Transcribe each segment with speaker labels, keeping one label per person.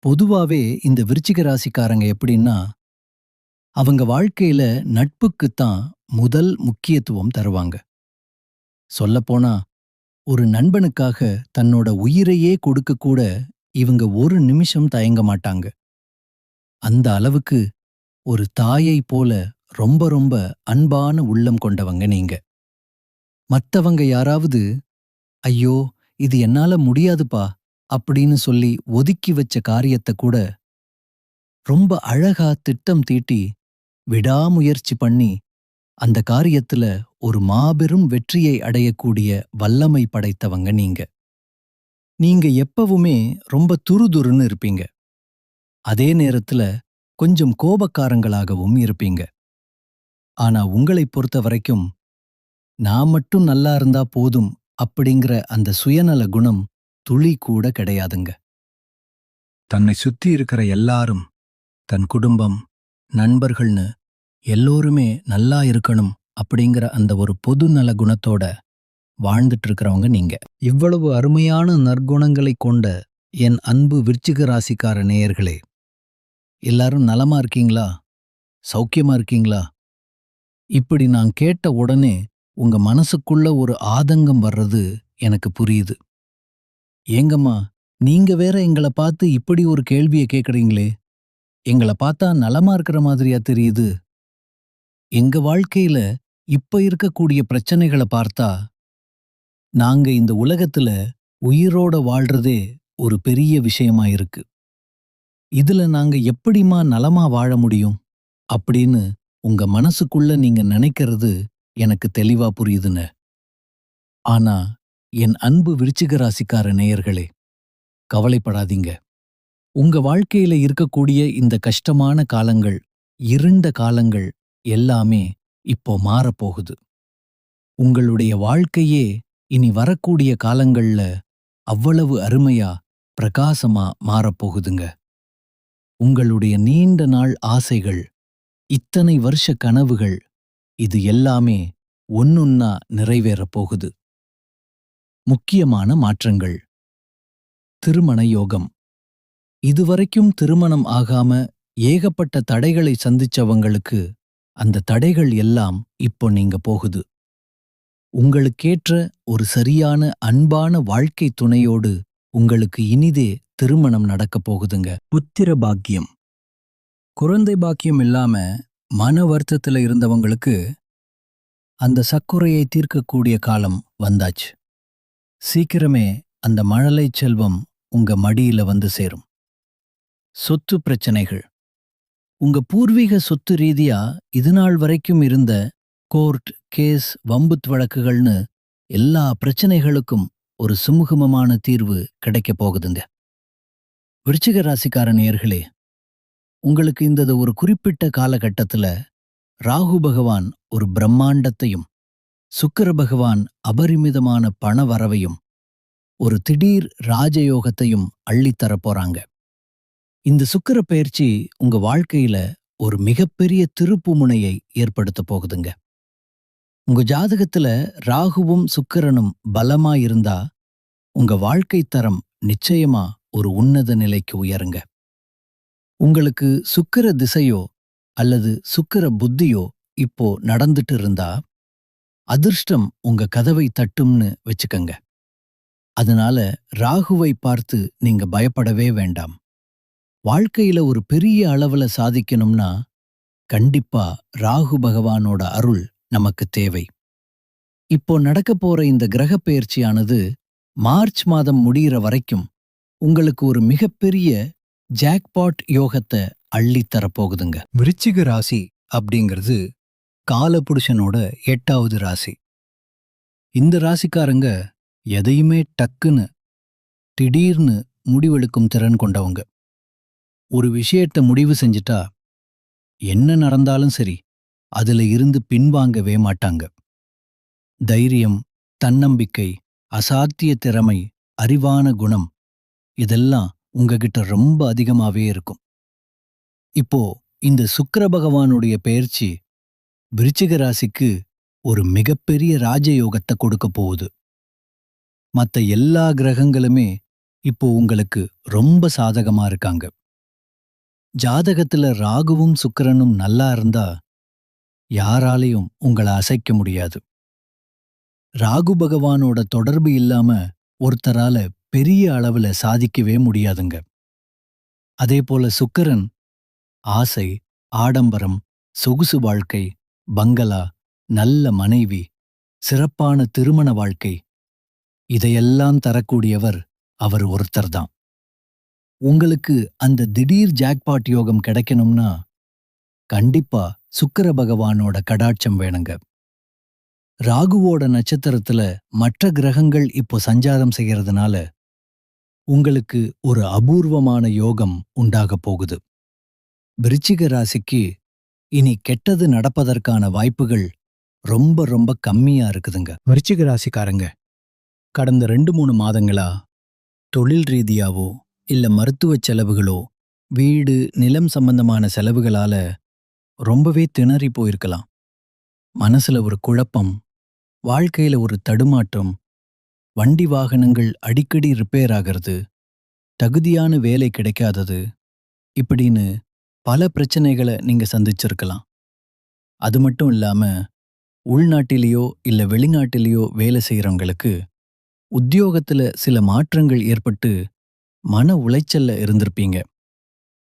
Speaker 1: பொதுவாவே இந்த விருச்சிக ராசிக்காரங்க எப்படின்னா, அவங்க வாழ்க்கையில நட்புக்குத்தான் முதல் முக்கியத்துவம் தருவாங்க. சொல்லப்போனா, ஒரு நண்பனுக்காக தன்னோட உயிரையே கொடுக்க கூட இவங்க ஒரு நிமிஷம் தயங்க மாட்டாங்க. அந்த அளவுக்கு ஒரு தாயைப் போல ரொம்ப ரொம்ப அன்பான உள்ளம் கொண்டவங்க நீங்க. மத்தவங்க யாராவது, "ஐயோ! இது என்னால முடியாதுப்பா" அப்படின்னு சொல்லி ஒதுக்கி வச்ச காரியத்த கூட ரொம்ப அழகா திட்டம் தீட்டி, விடாமுயற்சி பண்ணி அந்த காரியத்துல ஒரு மாபெரும் வெற்றியை அடையக்கூடிய வல்லமை படைத்தவங்க நீங்க. நீங்க எப்பவுமே ரொம்ப துருதுருன்னு இருப்பீங்க. அதே நேரத்துல கொஞ்சம் கோபக்காரங்களாகவும் இருப்பீங்க. ஆனா உங்களைப் பொறுத்த வரைக்கும், நான் மட்டும் நல்லா இருந்தா போதும் அப்படிங்கிற அந்த சுயநல குணம் துளி கூட கிடையாதுங்க. தன்னை சுத்தி இருக்கிற எல்லாரும், தன் குடும்பம், நண்பர்கள்னு எல்லோருமே நல்லா இருக்கணும் அப்படிங்கிற அந்த ஒரு பொது நல குணத்தோட வாழ்ந்துட்டு இருக்கிறவங்க நீங்க. இவ்வளவு அருமையான நற்குணங்களை கொண்ட என் அன்பு விருச்சிக ராசிக்கார நேயர்களே, எல்லாரும் நலமா இருக்கீங்களா? சௌக்கியமா இருக்கீங்களா? இப்படி நான் கேட்ட உடனே உங்க மனசுக்குள்ள ஒரு ஆதங்கம் வர்றது எனக்கு புரியுது. ஏங்கம்மா, நீங்க வேற எங்கள பார்த்து இப்படி ஒரு கேள்விய கேக்குறீங்களே? எங்கள பார்த்தா நலமா இருக்கிற மாதிரியா தெரியுது? எங்க வாழ்க்கையில இப்ப இருக்கக்கூடிய பிரச்சனைகள பார்த்தா, நாங்க இந்த உலகத்துல உயிரோட வாழ்றதே ஒரு பெரிய விஷயமா இருக்கு. இதுல நாங்க எப்படிம்மா நலமா வாழ முடியும்? அப்படின்னு உங்க மனசுக்குள்ள நீங்க நினைக்கிறது எனக்கு தெளிவா புரியுதுங்க. ஆனா, என் அன்பு விருச்சிக ராசிக்கார நேயர்களே, கவலைப்படாதீங்க. உங்க வாழ்க்கையில இருக்கக்கூடிய இந்த கஷ்டமான காலங்கள், இருண்ட காலங்கள் எல்லாமே இப்போ மாறப்போகுது. உங்களுடைய வாழ்க்கையே இனி வரக்கூடிய காலங்கள்ல அவ்வளவு அருமையா, பிரகாசமா மாறப்போகுதுங்க. உங்களுடைய நீண்ட நாள் ஆசைகள், இத்தனை வருஷ கனவுகள், இது எல்லாமே ஒன்னொன்னா நிறைவேறப் போகுது. முக்கியமான மாற்றங்கள். திருமண யோகம். இதுவரைக்கும் திருமணம் ஆகாம ஏகப்பட்ட தடைகளை சந்திச்சவங்களுக்கு அந்த தடைகள் எல்லாம் இப்போ நீங்க போகுது. உங்களுக்கேற்ற ஒரு சரியான அன்பான வாழ்க்கை துணையோடு உங்களுக்கு இனிதே திருமணம் நடக்கப் போகுதுங்க. புத்திர பாக்கியம். குழந்தை பாக்கியம் இல்லாம மன வருத்தத்துல இருந்தவங்களுக்கு அந்த சக்குறையை தீர்க்கக்கூடிய காலம் வந்தாச்சு. சீக்கிரமே அந்த மழலை செல்வம் உங்க மடியில வந்து சேரும். சொத்து பிரச்சனைகள். உங்க பூர்வீக சொத்து ரீதியா இதுநாள் வரைக்கும் இருந்த கோர்ட், கேஸ், வம்புத் வழக்குகள்னு எல்லா பிரச்சனைகளுக்கும் ஒரு சுமூகமான தீர்வு கிடைக்கப் போகுதுங்க. விருச்சிக ராசிக்கார நேயர்களே, உங்களுக்கு இந்த ஒரு குறிப்பிட்ட காலகட்டத்துல ராகு பகவான் ஒரு பிரம்மாண்டத்தையும், சுக்கிர பகவான் அபரிமிதமான பண வரவையும், ஒரு திடீர் ராஜயோகத்தையும் அள்ளித்தரப் போறாங்க. இந்த சுக்கிர பெயர்ச்சி உங்க வாழ்க்கையில ஒரு மிகப்பெரிய திருப்புமுனையை ஏற்படுத்த போகுதுங்க. உங்க ஜாதகத்துல ராகுவும் சுக்கிரனும் பலமா இருந்தா உங்க வாழ்க்கை தரம் நிச்சயமா ஒரு உன்னத நிலைக்கு உயருங்க. உங்களுக்கு சுக்கிர திசையோ அல்லது சுக்கிர புத்தியோ இப்போ நடந்துட்டு இருந்தா அதிர்ஷ்டம் உங்க கதவை தட்டும்னு வச்சுக்கங்க. அதனால ராகுவை பார்த்து நீங்க பயப்படவே வேண்டாம். வாழ்க்கையில ஒரு பெரிய அளவுல சாதிக்கணும்னா கண்டிப்பா ராகு பகவானோட அருள் நமக்கு தேவை. இப்போ நடக்கப் போற இந்த கிரகப் பெயர்ச்சியானது மார்ச் மாதம் முடியிற வரைக்கும் உங்களுக்கு ஒரு மிகப்பெரிய ஜாக்பாட் யோகத்தை அள்ளித் தரப்போகுதுங்க. விருச்சிக ராசி அப்படிங்கிறது காலபுருஷனோட 8வது ராசி. இந்த ராசிக்காரங்க எதையுமே டக்குன்னு திடீர்னு முடிவெடுக்கும் திறன் கொண்டவங்க. ஒரு விஷயத்த முடிவு செஞ்சுட்டா என்ன நடந்தாலும் சரி அதுல இருந்து பின்வாங்கவே மாட்டாங்க. தைரியம், தன்னம்பிக்கை, அசாத்திய திறமை, அறிவான குணம் இதெல்லாம் உங்ககிட்ட ரொம்ப அதிகமாவே இருக்கும். இப்போ இந்த சுக்கிர பகவானுடைய பெயர்ச்சி விருச்சிக ராசிக்கு ஒரு மிகப்பெரிய ராஜயோகத்தை கொடுக்க போகுது. மத்த எல்லா கிரகங்களுமே இப்போ உங்களுக்கு ரொம்ப சாதகமா இருக்காங்க. ஜாதகத்துல ராகுவும் சுக்கிரனும் நல்லா இருந்தா யாராலையும் உங்கள அசைக்க முடியாது. ராகு பகவானோட தொடர்பு இல்லாம ஒருத்தரால பெரிய அளவுல சாதிக்கவே முடியாதுங்க. அதேபோல சுக்கிரன் ஆசை, ஆடம்பரம், சொகுசு வாழ்க்கை, பங்களா, நல்ல மனைவி, சிறப்பான திருமண வாழ்க்கை இதையெல்லாம் தரக்கூடியவர் அவர் ஒருத்தர்தான். உங்களுக்கு அந்த திடீர் ஜாக்பாட் யோகம் கிடைக்கணும்னா கண்டிப்பா சுக்கிர பகவானோட கடாட்சம் வேணுங்க. ராகுவோட நட்சத்திரத்துல மற்ற கிரகங்கள் இப்போ சஞ்சாரம் செய்யறதுனால உங்களுக்கு ஒரு அபூர்வமான யோகம் உண்டாகப் போகுது. விருச்சிக ராசிக்கு இனி கெட்டது நடப்பதற்கான வாய்ப்புகள் ரொம்ப ரொம்ப கம்மியா இருக்குதுங்க. விருச்சிக ராசிக்காரங்க கடந்த 2-3 மாதங்களா தொழில் ரீதியாவோ இல்ல மருத்துவ செலவுகளோ வீடு நிலம் சம்பந்தமான செலவுகளால ரொம்பவே திணறி போயிருக்கலாம். மனசுல ஒரு குழப்பம், வாழ்க்கையில ஒரு தடுமாற்றம், வண்டி வாகனங்கள் அடிக்கடி ரிப்பேர் ஆகிறது, தகுதியான வேலை கிடைக்காதது இப்படின்னு பல பிரச்சனைகளை நீங்க சந்திச்சிருக்கலாம். அது மட்டும் இல்லாம உள்நாட்டிலேயோ இல்ல வெளிநாட்டிலேயோ வேலை செய்யறவங்களுக்கு உத்தியோகத்துல சில மாற்றங்கள் ஏற்பட்டு மன உளைச்சல்ல இருந்திருப்பீங்க.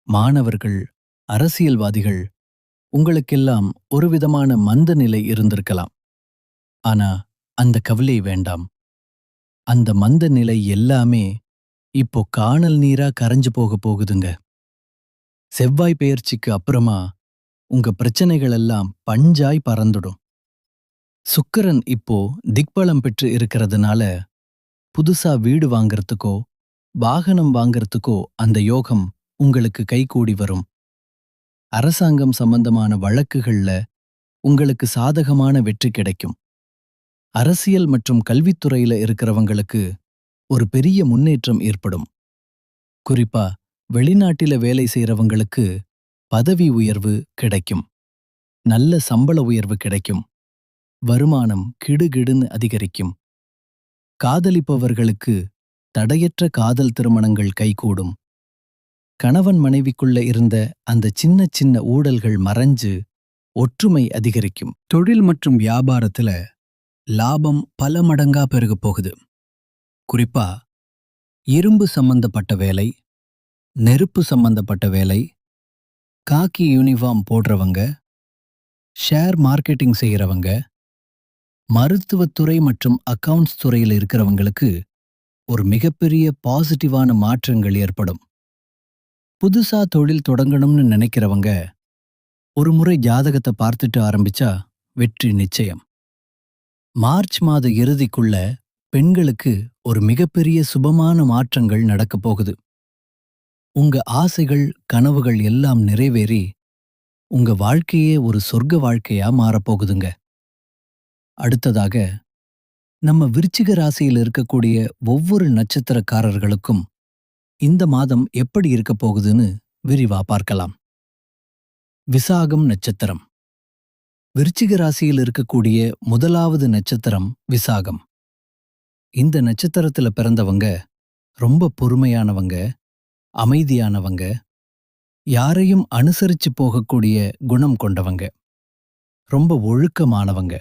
Speaker 1: மாணவர்கள், அரசியல்வாதிகள் உங்களுக்கெல்லாம் ஒரு விதமான மந்த நிலை இருந்திருக்கலாம். ஆனா அந்த கவலை வேண்டாம். அந்த மந்த நிலை எல்லாமே இப்போ காணல் நீரா கரைஞ்சு போக போகுதுங்க. செவ்வாய் பெயர்ச்சிக்கு அப்புறமா உங்க பிரச்சனைகள் எல்லாம் பஞ்சாய் பறந்துடும். சுக்கிரன் இப்போ திக்பலம் பெற்று இருக்கிறதுனால புதுசா வீடு வாங்கறதுக்கோ வாகனம் வாங்கறதுக்கோ அந்த யோகம் உங்களுக்கு கைகூடி வரும். அரசாங்கம் சம்பந்தமான வழக்குகள்ல உங்களுக்கு சாதகமான வெற்றி கிடைக்கும். அரசியல் மற்றும் கல்வித்துறையில இருக்கிறவங்களுக்கு ஒரு பெரிய முன்னேற்றம் ஏற்படும். குறிப்பா வெளிநாட்டில வேலை செய்யறவங்களுக்கு பதவி உயர்வு கிடைக்கும். நல்ல சம்பள உயர்வு கிடைக்கும். வருமானம் கிடுகிடுன்னு அதிகரிக்கும். காதலிப்பவர்களுக்கு தடையற்ற காதல் திருமணங்கள் கைகூடும். கணவன் மனைவிக்குள்ள இருந்த அந்த சின்ன சின்ன ஊடல்கள் மறைஞ்சு ஒற்றுமை அதிகரிக்கும். தொழில் மற்றும் வியாபாரத்துல லாபம் பல மடங்கா பெருகப் போகுது. குறிப்பா இரும்பு சம்பந்தப்பட்ட வேலை, நெருப்பு சம்பந்தப்பட்ட வேலை, காக்கி யூனிஃபார்ம் போடுறவங்க, ஷேர் மார்க்கெட்டிங் செய்யறவங்க, மருத்துவத்துறை மற்றும் அக்கவுண்ட்ஸ் துறையில் இருக்கிறவங்களுக்கு ஒரு மிகப்பெரிய பாசிட்டிவான மாற்றங்கள் ஏற்படும். புதுசா தொழில் தொடங்கணும்னு நினைக்கிறவங்க ஒரு முறை ஜாதகத்தை பார்த்துட்டு ஆரம்பிச்சா வெற்றி நிச்சயம். மார்ச் மாத இறுதிக்குள்ள பெண்களுக்கு ஒரு மிகப்பெரிய சுபமான மாற்றங்கள் நடக்கப் போகுது. உங்க ஆசைகள், கனவுகள் எல்லாம் நிறைவேறி உங்க வாழ்க்கையே ஒரு சொர்க்க வாழ்க்கையா மாறப்போகுதுங்க. அடுத்ததாக நம்ம விருச்சிக ராசியில் இருக்கக்கூடிய ஒவ்வொரு நட்சத்திரக்காரர்களுக்கும் இந்த மாதம் எப்படி இருக்க போகுதுன்னு விரிவா பார்க்கலாம். விசாகம் நட்சத்திரம். விருச்சிக ராசியில் இருக்கக்கூடிய முதலாவது நட்சத்திரம் விசாகம். இந்த நட்சத்திரத்துல பிறந்தவங்க ரொம்ப பொறுமையானவங்க, அமைதியானவங்க, யாரையும் அனுசரிச்சு போகக்கூடிய குணம் கொண்டவங்க, ரொம்ப ஒழுக்கமானவங்க.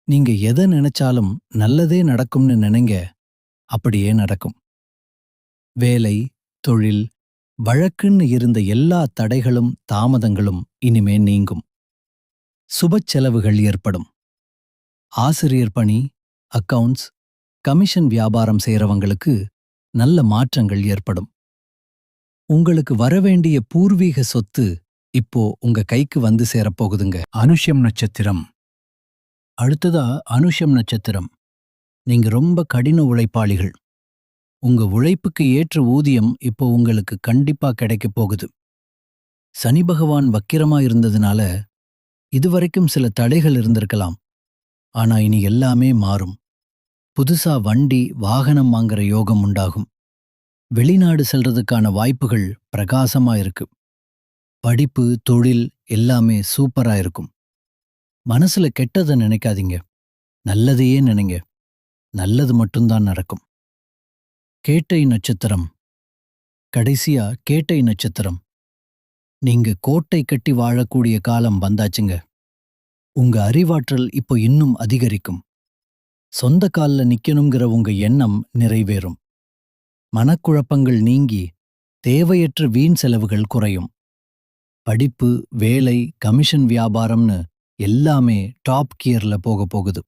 Speaker 1: நீங்க எதை நினைச்சாலும் நல்லதே நடக்கும்னு நினைங்க, அப்படியே நடக்கும். வேலை, தொழில், வழக்குன்னு இருந்த எல்லா தடைகளும் தாமதங்களும் இனிமே நீங்கும். சுப செலவுகள் ஏற்படும். ஆசிரியர் பணி, அக்கவுண்ட்ஸ், கமிஷன் வியாபாரம் செய்றவங்களுக்கு நல்ல மாற்றங்கள் ஏற்படும். உங்களுக்கு வரவேண்டிய பூர்வீக சொத்து இப்போ உங்க கைக்கு வந்து சேரப்போகுதுங்க. அனுஷம் நட்சத்திரம். அடுத்ததா அனுஷம் நட்சத்திரம். நீங்க ரொம்ப கடின உழைப்பாளிகள். உங்க உழைப்புக்கு ஏற்ற ஊதியம் இப்போ உங்களுக்கு கண்டிப்பா கிடைக்கப் போகுது. சனி பகவான் வக்கிரமா இருந்ததுனால இதுவரைக்கும் சில தடைகள் இருந்திருக்கலாம். ஆனா இனி எல்லாமே மாறும். புதுசா வண்டி, வாகனம் வாங்குற யோகம் உண்டாகும். வெளிநாடு செல்றதுக்கான வாய்ப்புகள் பிரகாசமா இருக்கு. படிப்பு, தொழில் எல்லாமே சூப்பரா இருக்கும். மனசுல கெட்டதை நினைக்காதீங்க. நல்லதையே நினைங்க. நல்லது மட்டும்தான் நடக்கும். கேட்டை நட்சத்திரம். கடைசியா கேட்டை நட்சத்திரம். நீங்க கோட்டை கட்டி வாழக்கூடிய காலம் வந்தாச்சுங்க. உங்க அறிவாற்றல் இப்போ இன்னும் அதிகரிக்கும். சொந்த கால்ல நிக்கணுங்கிற உங்க எண்ணம் நிறைவேறும். மனக்குழப்பங்கள் நீங்கி தேவையற்ற வீண் செலவுகள் குறையும். படிப்பு, வேலை, கமிஷன் வியாபாரம்னு எல்லாமே டாப் கியர்ல போகுது.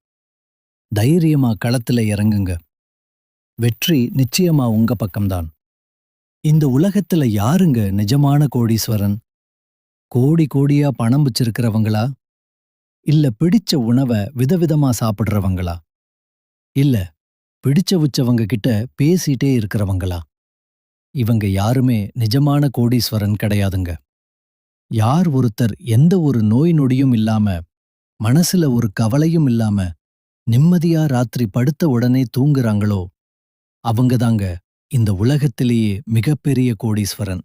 Speaker 1: தைரியமா களத்துல இறங்குங்க. வெற்றி நிச்சயமா உங்க பக்கம்தான். இந்த உலகத்துல யாருங்க நிஜமான கோடீஸ்வரன்? கோடி கோடியா பணம் வச்சிருக்கிறவங்களா? இல்ல பிடிச்ச உணவ விதவிதமா சாப்பிடுறவங்களா? இல்ல பிடிச்ச வச்சவங்க கிட்ட பேசிட்டே இருக்கிறவங்களா? இவங்க யாருமே நிஜமான கோடீஸ்வரன் கிடையாதுங்க. யார் ஒருத்தர் எந்த ஒரு நோய் நொடியும் இல்லாம, மனசுல ஒரு கவலையும் இல்லாம, நிம்மதியா ராத்திரி படுத்த உடனே தூங்குறாங்களோ, அவங்கதாங்க இந்த உலகத்திலேயே மிகப்பெரிய கோடீஸ்வரன்.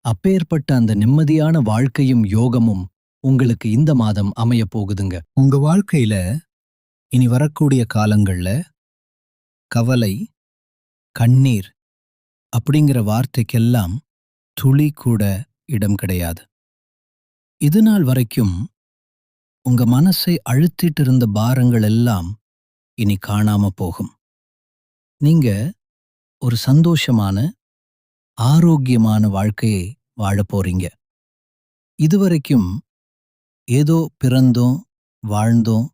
Speaker 1: அப்பேற்பட்ட அந்த நிம்மதியான வாழ்க்கையும் யோகமும் உங்களுக்கு இந்த மாதம் அமையப் போகுதுங்க. உங்க வாழ்க்கையில இனி வரக்கூடிய காலங்கள்ல கவலை, கண்ணீர் அப்படிங்கிற வார்த்தைக்கெல்லாம் துளி கூட இடம் கிடையாது. இதுநாள் வரைக்கும் உங்க மனசை அழுத்திட்டு இருந்த பாரங்கள் எல்லாம் இனி காணாம போகும். நீங்க ஒரு சந்தோஷமான, ஆரோக்கியமான வாழ்க்கையை வாழப் போறீங்க. இதுவரைக்கும் ஏதோ பிறந்தோம், வாழ்ந்தோம்,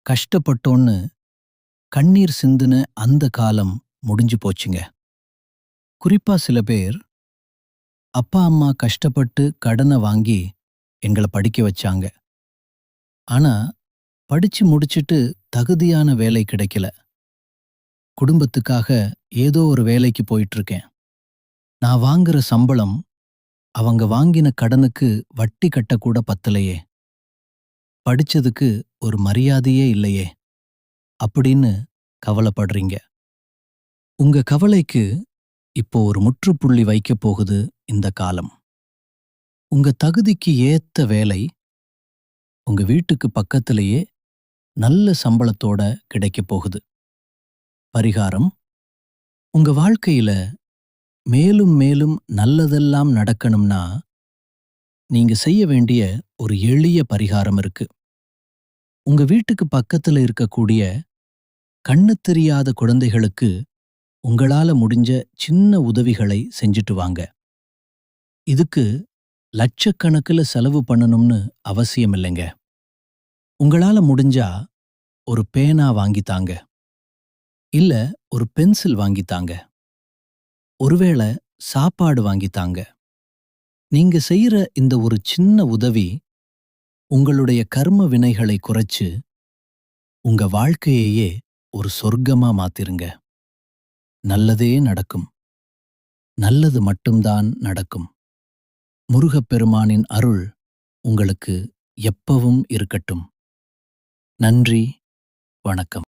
Speaker 1: கஷ்டப்பட்டோன்னு கண்ணீர் சிந்துன அந்த காலம் முடிஞ்சு போச்சுங்க. குறிப்பா சில பேர், அப்பா அம்மா கஷ்டப்பட்டு கடனை வாங்கி எங்கள படிக்க வச்சாங்க. ஆனா படிச்சு முடிச்சிட்டு தகுதியான வேலை கிடைக்கல. குடும்பத்துக்காக ஏதோ ஒரு வேலைக்கு போயிட்டு இருக்கேன். நான் வாங்குற சம்பளம் அவங்க வாங்கின கடனுக்கு வட்டி கட்டக்கூட பத்தலையே. படிச்சதுக்கு ஒரு மரியாதையே இல்லையே அப்படின்னு கவலைப்படுறீங்க. உங்க கவலைக்கு இப்போ ஒரு முற்றுப்புள்ளி வைக்கப் போகுது இந்த காலம். உங்க தகுதிக்கு ஏத்த வேலை உங்க வீட்டுக்கு பக்கத்திலேயே நல்ல சம்பளத்தோட கிடைக்கப் போகுது. பரிகாரம்: உங்க வாழ்க்கையில மேலும் மேலும் நல்லதெல்லாம் நடக்கணும்னா நீங்க செய்ய வேண்டிய ஒரு எளிய பரிகாரம் இருக்கு. உங்க வீட்டுக்கு பக்கத்துல இருக்கக்கூடிய கண்ணு தெரியாத குழந்தைகளுக்கு உங்களால முடிஞ்ச சின்ன உதவிகளை செஞ்சுட்டு வாங்க. இதுக்கு லட்சக்கணக்கில் செலவு பண்ணணும்னு அவசியம் இல்லைங்க. உங்களால முடிஞ்சா ஒரு பேனா வாங்கித்தாங்க. இல்ல ஒரு பென்சில் வாங்கித்தாங்க. ஒருவேளை சாப்பாடு வாங்கித்தாங்க. நீங்க செய்யற இந்த ஒரு சின்ன உதவி உங்களுடைய கர்ம வினைகளை குறைச்சு உங்க வாழ்க்கையையே ஒரு சொர்க்கமா மாத்திருங்க. நல்லதே நடக்கும். நல்லது மட்டும்தான் நடக்கும். முருகப்பெருமானின் அருள் உங்களுக்கு எப்பவும் இருக்கட்டும். நன்றி, வணக்கம்.